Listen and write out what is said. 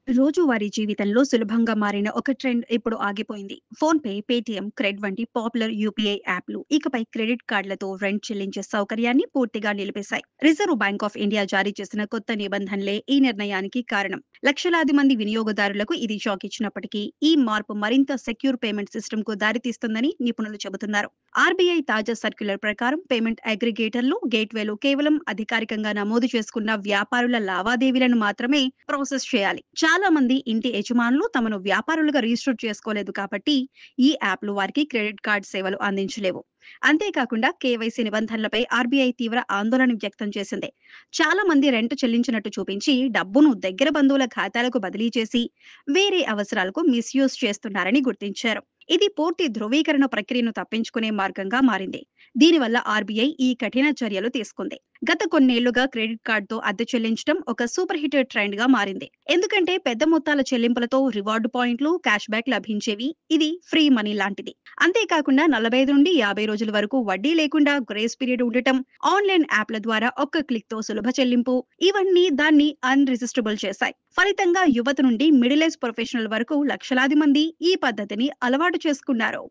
రోజువారీ జీవితంలో సులభంగా మారిన ఒక ట్రెండ్ ఇప్పుడు ఆగిపోయింది. ఫోన్‌పే, పేటీఎం, క్రెడ్ వంటి పాపులర్ యూపీఐ యాప్‌లు ఇకపై క్రెడిట్ కార్డులతో రెంట్ చెల్లించే సౌకర్యాన్ని పూర్తిగా నిలిపేశాయి. రిజర్వ్ బ్యాంక్ ఆఫ్ ఇండియా జారీ చేసిన కొత్త నిబంధనలే ఈ నిర్ణయానికి కారణం. లక్షలాది మంది వినియోగదారులకు ఇది షాక్ ఇచ్చినప్పటికీ, ఈ మార్పు మరింత సెక్యూర్ పేమెంట్ సిస్టమ్‌కు దారితీస్తుందని నిపుణులు చెబుతున్నారు. ఆర్బీఐ తాజా సర్క్యులర్ ప్రకారం పేమెంట్ అగ్రిగేటర్లు, గేట్వేలు కేవలం అధికారికంగా నమోదు చేసుకున్న వ్యాపారుల లావాదేవీలను మాత్రమే ప్రాసెస్ చేయాలి. చాలా మంది ఇంటి యజమానులు తమను వ్యాపారులుగా రిజిస్టర్ చేసుకోలేదు కాబట్టి ఈ యాప్లు వారికి క్రెడిట్ కార్డ్ సేవలు అందించలేవు. అంతేకాకుండా కేవైసీ నిబంధనలపై ఆర్బీఐ తీవ్ర ఆందోళన వ్యక్తం చేసింది. చాలా మంది రెంట్ చెల్లించినట్టు చూపించి డబ్బును దగ్గర బంధువుల ఖాతాలకు బదిలీ చేసి వేరే అవసరాలకు మిస్యూజ్ చేస్తున్నారని గుర్తించారు. ఇది పూర్తి ధృవీకరణ ప్రక్రియను తప్పించుకునే మార్గంగా మారింది. దీనివల్ల ఆర్బీఐ ఈ కఠిన చర్యలు తీసుకుంది. గత కొన్నేళ్లుగా క్రెడిట్ కార్డుతో అద్దె చెల్లించడం ఒక సూపర్ హిట్ ట్రెండ్ గా మారింది. ఎందుకంటే పెద్ద మొత్తాల చెల్లింపులతో రివార్డు పాయింట్లు, క్యాష్ బ్యాక్ లభించేవి. ఇది ఫ్రీ మనీ లాంటిది. అంతేకాకుండా 45 నుండి 50 రోజుల వరకు వడ్డీ లేకుండా గ్రేస్ పీరియడ్ ఉండటం, ఆన్లైన్ యాప్ల ద్వారా ఒక్క క్లిక్ తో సులభ చెల్లింపు, ఇవన్నీ దాన్ని అన్రిజిస్టబుల్ చేశాయి. ఫలితంగా యువత నుండి మిడిల్ ఏజ్ ప్రొఫెషనల్ వరకు లక్షలాది మంది ఈ పద్ధతిని అలవాటు చేసుకున్నారు.